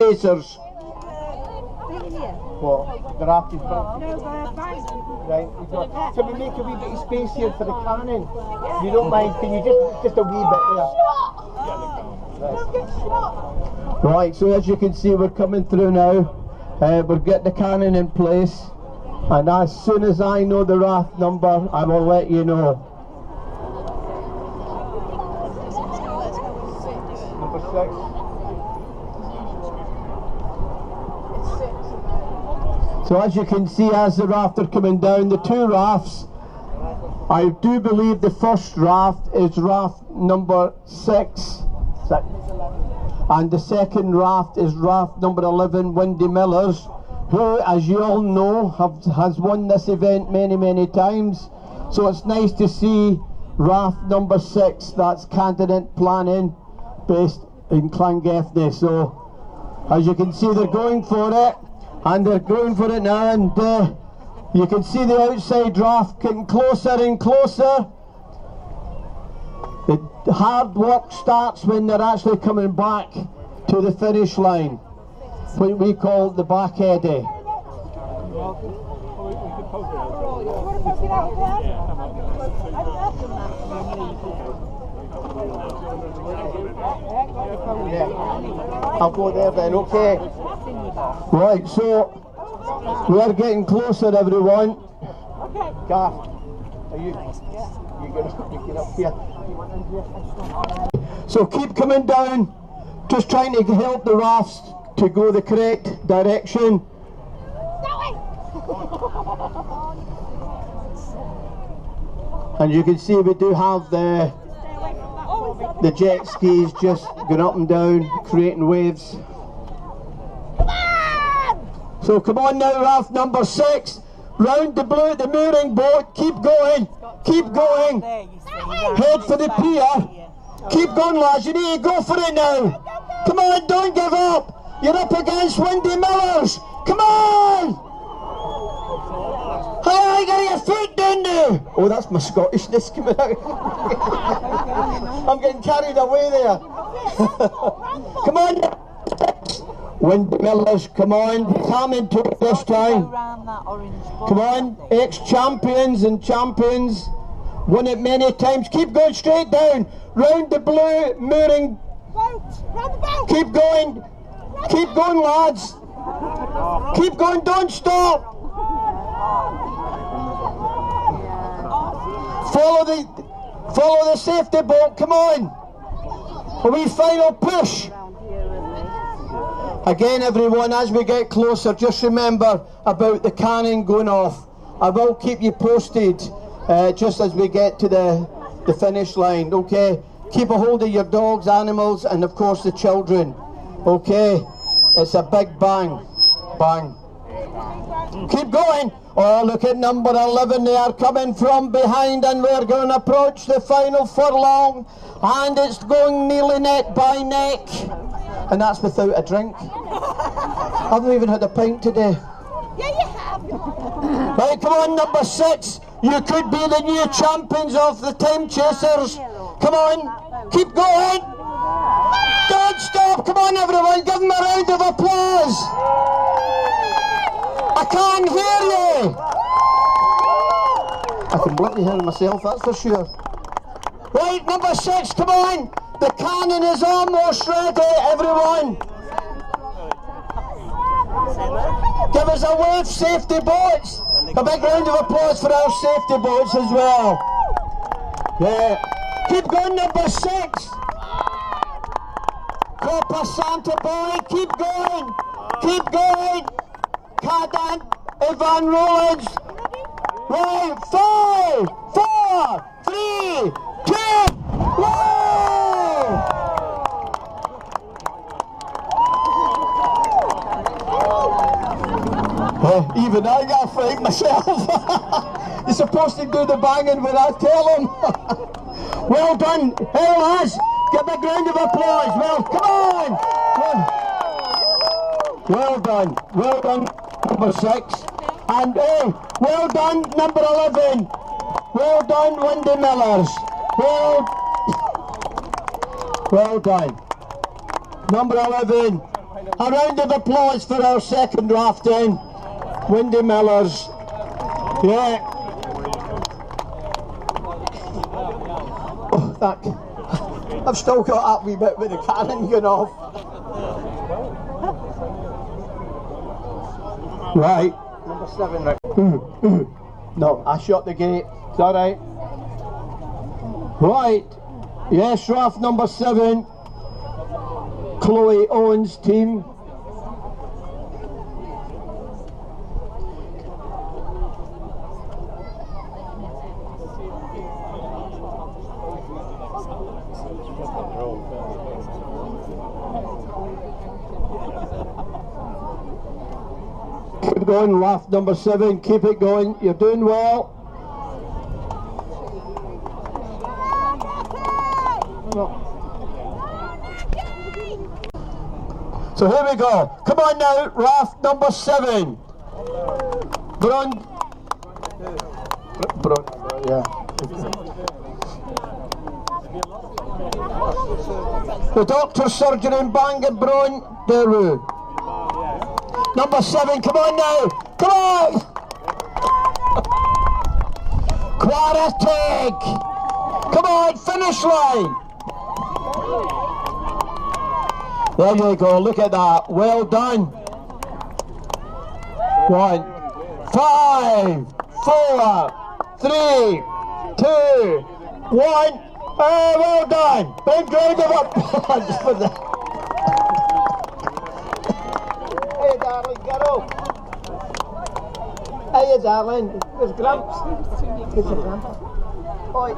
Racers. What? The raft is built. Right. So we make a wee bit of space here for the cannon. You don't mind? Can you just a wee bit there? Right. So as you can see, we're coming through now. We're getting the cannon in place, and as soon as I know the raft number, I will let you know. Number 6. So as you can see, as the raft are coming down, the two rafts, I do believe the first raft is raft number 6, and the second raft is raft number 11, Windy Millers, who, as you all know, has won this event many times. So it's nice to see raft number 6, that's Candidate Planning, based in Llangefni. So as you can see, they're going for it. And they're going for it now, and you can see the outside raft getting closer and closer. The hard work starts when they're actually coming back to the finish line, what we call the back eddy. Yeah. I'll go there then, okay. Right, so we are getting closer, everyone. Okay. Garth, are you going to get up here? So keep coming down, just trying to help the rafts to go the correct direction. And you can see we do have the jet skis just going up and down, creating waves. So come on now, raft number 6, round the blue, the mooring boat, keep going, head for the pier, keep going lads, you need to go for it now, come on, don't give up, you're up against Windy Millers, come on, hello, get your foot down now, oh that's my Scottishness coming out, I'm getting carried away there, come on. Windy Millers, come on, coming to it this time. Come on, ex-champions and champions, won it many times. Keep going straight down, round the blue mooring. Keep going lads. Keep going, don't stop. Follow the safety boat, come on. A wee final push. Again everyone, as we get closer, just remember about the cannon going off. I will keep you posted just as we get to the finish line, okay? Keep a hold of your dogs, animals, and of course the children, okay? It's a big bang, bang. Keep going. Oh, look at number 11, they are coming from behind, and we're going to approach the final furlong, and it's going nearly neck by neck. And that's without a drink. I haven't even had a pint today. Yeah, you have. Right, come on, number 6. You could be the new champions of the Time Chasers. Come on, keep going. Don't stop. Come on, everyone, give them a round of applause. I can't hear you. I can bloody hear myself, that's for sure. Right, number 6, come on. The cannon is almost ready, everyone. Give us a wave, safety boats. A big round of applause for our safety boats as well. Yeah. Keep going, number 6. Copa Santa Boy, keep going. Keep going. Cadan, Ivan Rollins. Right, 5, 4, 3, 2, 1. Even I got frightened myself. You're supposed to do the banging when I tell them. Well done. Hey lads, give a round of applause. Well, come on. Well done. Well done, number 6. And well done, number 11. Well done, Windy Millers. Well done. Number 11. A round of applause for our second raft then. Windy Millers. Yeah. Oh, that. I've still got that wee bit with the cannon going off. Right. Number 7, right? No, I shut the gate. Is that right? Right. Yes, raft number 7. Chloe Owens' team. Keep it going, raft number 7. Keep it going. You're doing well. So here we go. Come on now, raft number 7. Yeah. The doctor, surgeon in Bangor, Bron, Deru. Number 7, come on now. Come on. Quaranteg. Come on, finish line. There you go, look at that. Well done. 1, 5, 4, 3, 2, 1. Oh, well done. Big round of applause for that. Hey, darling, get up. Hey, darling. There's Gramps. There's a Gramps. Oi.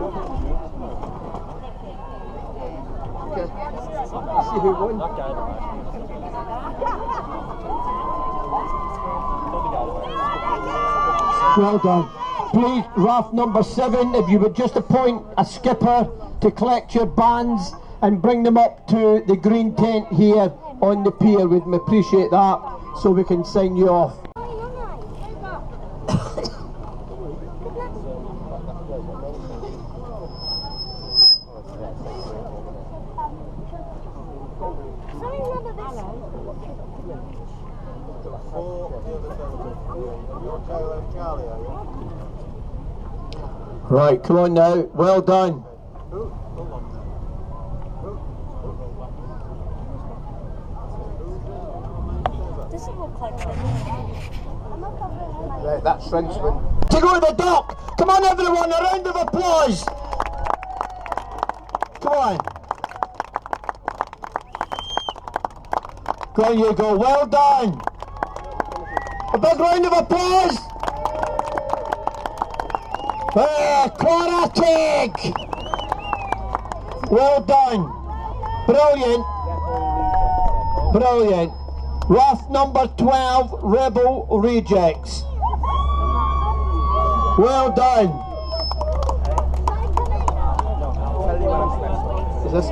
Okay. See who won. Well done. Please, raft number 7, if you would just appoint a skipper to collect your bands and bring them up to the green tent here on the pier. We'd appreciate that so we can sign you off. Right, come on now. Well done. Right, that's Frenchman. To go to the dock! Come on everyone, a round of applause! Come on. There you go, well done! A big round of applause! Quaranteg! Well done! Brilliant! Brilliant! Raft number 12, Rebel Rejects. Well done! Is this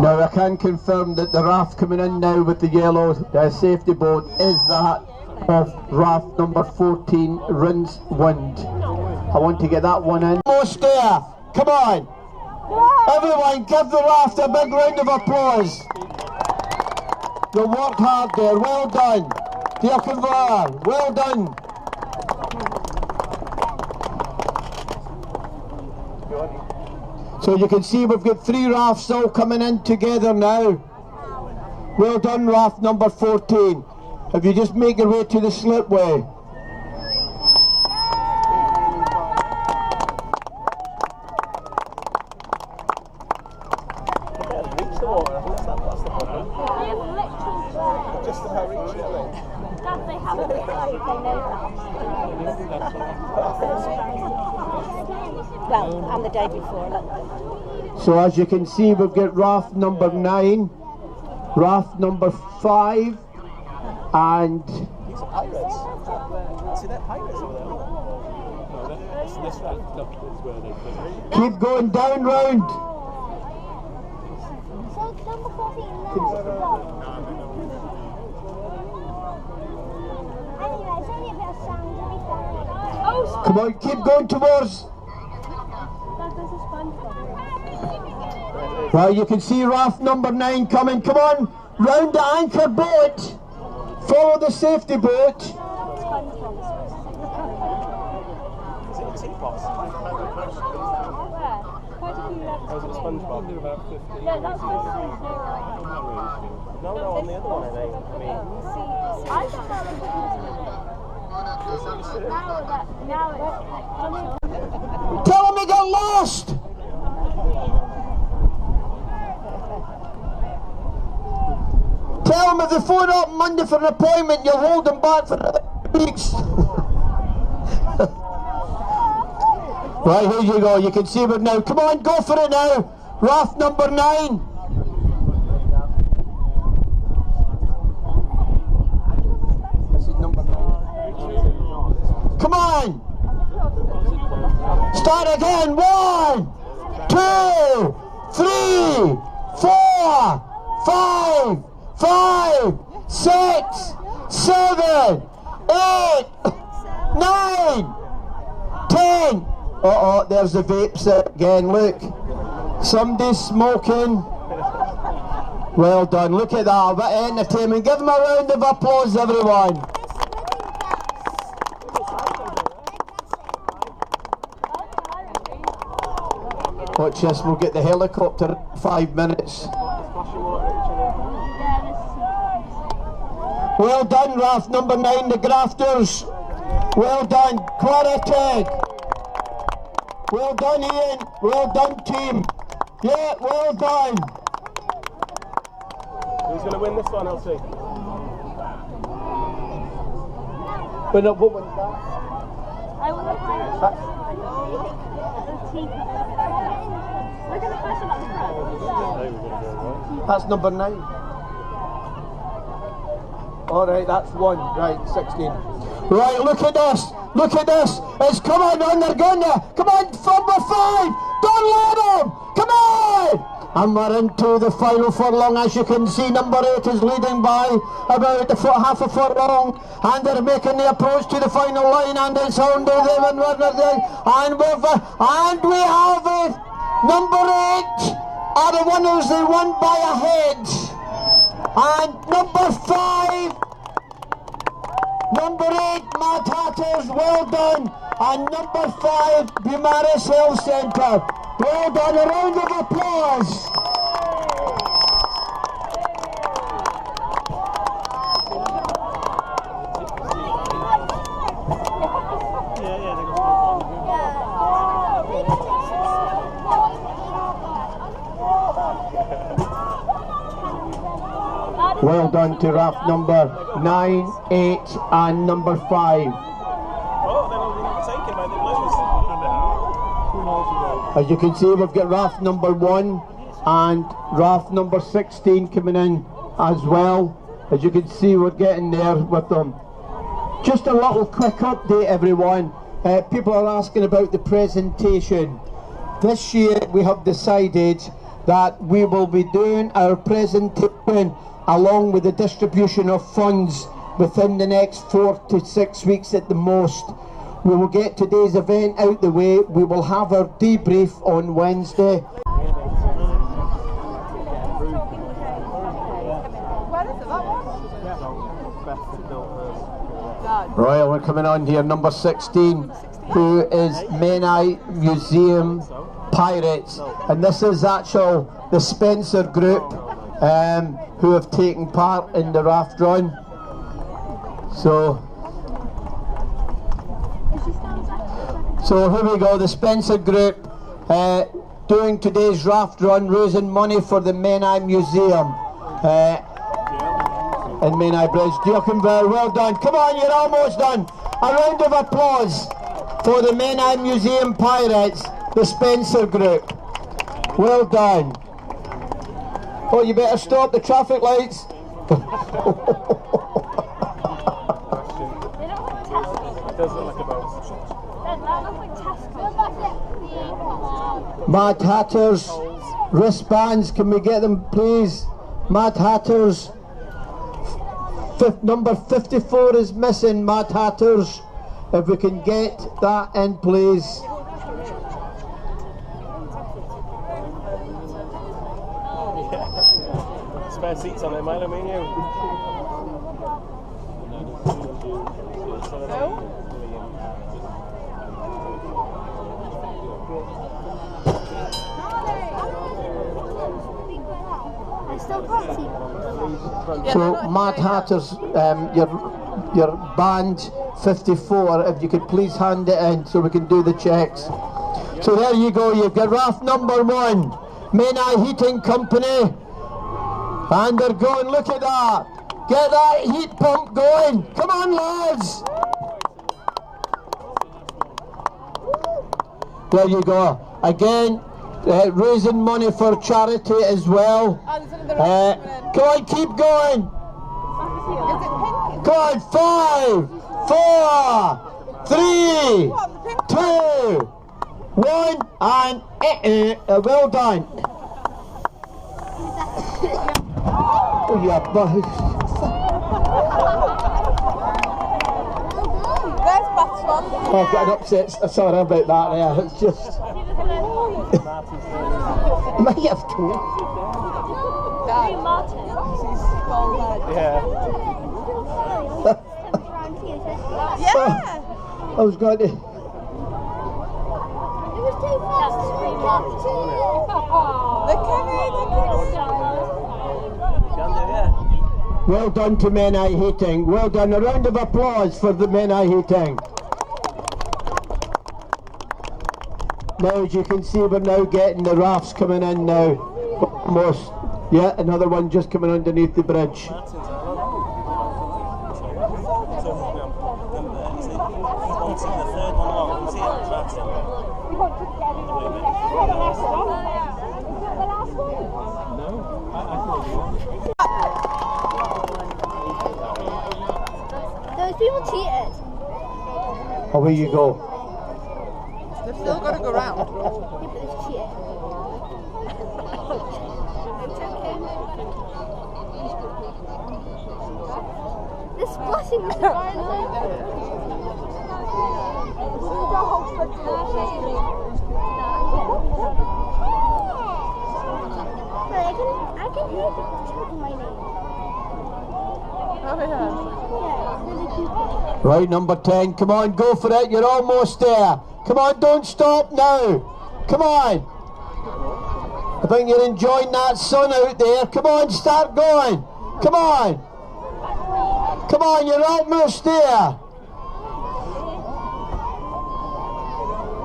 Now I can confirm that the raft coming in now with the yellow safety boat is that of raft number 14, Rincewind. I want to get that one in. Almost there. Come on. Everyone give the raft a big round of applause. They worked hard there. Well done. Diolch, well done. So you can see we've got 3 rafts all coming in together now. Well done, raft number 14. If you just make your way to the slipway. Well, and the day before. So as you can see, we've got raft number 9, raft number 5, and These are pirates. See that pirates over there? No, this raft is where they keep going down round. So number 14 now. Come on, keep going towards. Well, you can see raft number 9 coming. Come on, round the anchor boat. Follow the safety boat. Is it a teapot? Or is it a SpongeBob? About 50. Yeah, that's what No, on the other one, I mean. Tell him he got lost. Tell him if they phone up Monday for an appointment, you'll hold them back for weeks. Right, here you go. You can see it now. Come on, go for it now. Raft number 9. This is number 9. Come on. Start again. 1, 2, 3, 4, 5, 5, 6, 7, 8, 9, 10. Uh-oh, there's the vapes again, look. Somebody's smoking. Well done, look at that, a bit of entertainment. Give them a round of applause, everyone. Watch this, we'll get the helicopter in 5 minutes. Well done, raft number 9, the grafters. Well done, Claritek. Well done, Ian. Well done, team. Yeah, well done. Who's going to win this one, I'll see. But no, what one's that? I want to find the teeth. Look at the person at the front. That's number 9. Alright, that's 1. Right, 16. Right, look at this. Look at this. It's coming on, they're going to. Come on, number 5. Don't let them. Come on. And we're into the final furlong. As you can see, number 8 is leading by about half a furlong. And they're making the approach to the final line. And it's on to them. And we have it. Number 8 are the winners. They won by a head. And number 5. Number 8, Matt Hatters, well done. And number 5, Bumaris Health Centre. Well done, a round of applause. Well done to raft number 9, 8 and number 5. Oh, they're all taken by the Blues. As you can see, we've got raft number 1 and raft number 16 coming in as well. As you can see, we're getting there with them. Just a little quick update, everyone. People are asking about the presentation. This year we have decided that we will be doing our presentation along with the distribution of funds within the next 4 to 6 weeks at the most. We will get today's event out the way. We will have our debrief on Wednesday. Right, we're coming on here, number 16, who is Menai Museum Pirates. And this is actually the Spencer group who have taken part in the raft run. So here we go, the Spencer group doing today's raft run, raising money for the Menai Museum in Menai Bridge. Diokenville, well done. Come on, you're almost done. A round of applause for the Menai Museum Pirates, the Spencer group. Well done. Oh, you better stop the traffic lights. Mad Hatters, wristbands, can we get them please? Mad Hatters, number 54 is missing, Mad Hatters. If we can get that in, please. Spare seats on there, Milo, me and you. I still can't see. So Matt Hatter's, your band 54, if you could please hand it in so we can do the checks. So there you go, you've got Raft number 1, Menai Heating Company, and they're going, look at that, get that heat pump going, come on lads. There you go, again, raising money for charity as well. Come on, keep going. Come on, 5, 4, 3, 2, 1, and well done. Oh yeah, There's Bath's one. oh, I've got an upset. Sorry about that there. It's just. Might have to. Martin. Yeah. Yeah. I was going to. It was too fast. Look at it. Well done to Menai Heating. Well done. A round of applause for the Menai Heating. Now, as you can see, we're now getting the rafts coming in now. Almost. Yeah, another one just coming underneath the bridge. Those people cheated. Away you go. They've still got to go round. Yeah, but they cheated. They're splashing the I can hear people chanting my name. Oh yeah. Yeah, it's really cute. Right, number 10. Come on, go for it. You're almost there. Come on, don't stop now. Come on. I think you're enjoying that sun out there. Come on, start going. Come on. Come on, you're almost there.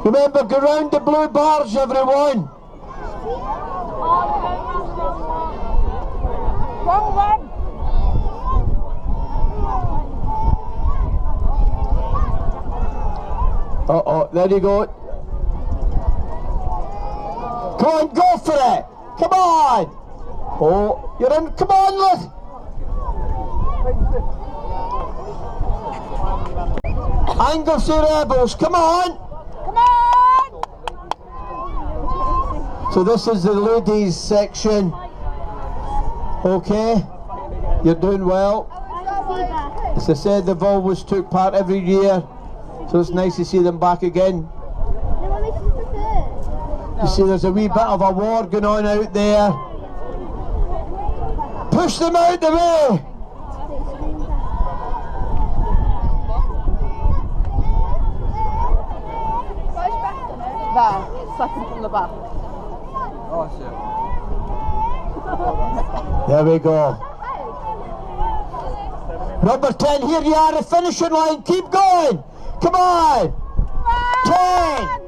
Remember, go round the blue bars, everyone. Wrong one. Uh-oh, there you go. Come on, go for it. Come on. Oh, you're in. Come on, look. Angus the Rebels, come on. Come on. So this is the ladies section. Okay, you're doing well. As I said, they've always took part every year, so it's nice to see them back again. You see there's a wee bit of a war going on out there. Push them out the way! There, second from the back. There we go. Number 10, here you are, the finishing line, keep going! Come on! 10,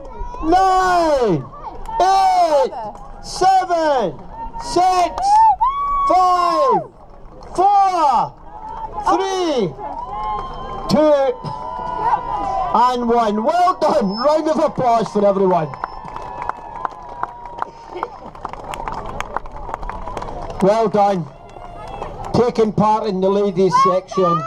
9, 8, 7, 6, 5, 4, 3, 2, and 1. Well done! Round of applause for everyone. Well done. Taking part in the ladies section.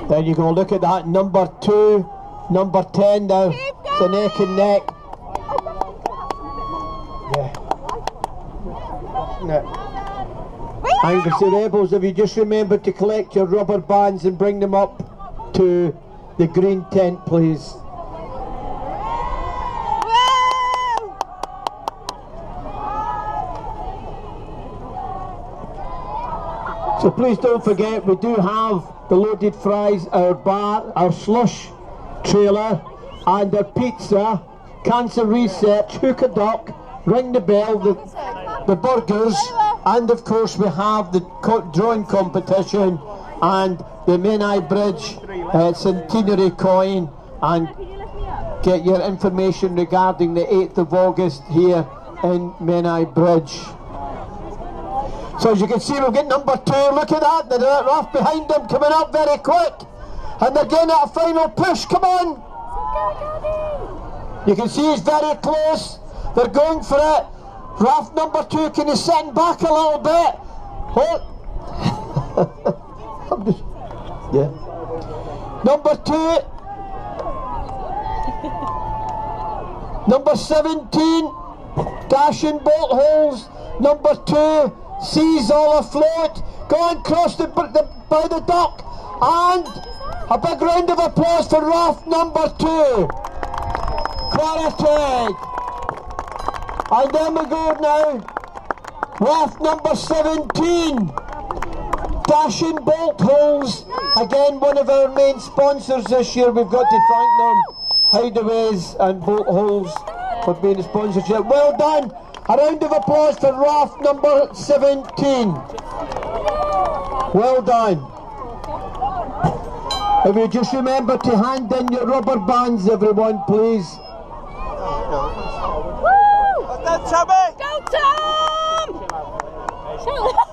There you go, look at that. Number 2, number 10 now. It's a neck and neck. Yeah. No. Angus the Rebels, if you just remember to collect your rubber bands and bring them up to the green tent, please. So please don't forget, we do have the loaded fries, our bar, our slush trailer, and our pizza, cancer research, hook a duck, ring the bell, the burgers, and of course we have the drawing competition and the Menai Bridge centenary coin, and get your information regarding the 8th of August here in Menai Bridge. So as you can see, we've got number 2, look at that, the Raft behind them coming up very quick, and they're getting a final push, come on! You can see he's very close, they're going for it. Raft number 2, can you sitting back a little bit? Hold. Yeah. Number 2. Number 17, dashing bolt holes. Number 2, seas all afloat. Go and cross by the dock. And a big round of applause for Raft number 2. Quality. And then we go now. Raft number 17, dashing bolt holes. Again, one of our main sponsors this year. We've got to thank them, Hideaways and Bolt Holes, for being a sponsorship. Well done. A round of applause for Raft number 17. Well done. If you just remember to hand in your rubber bands, everyone, please. Woo! Go Tom!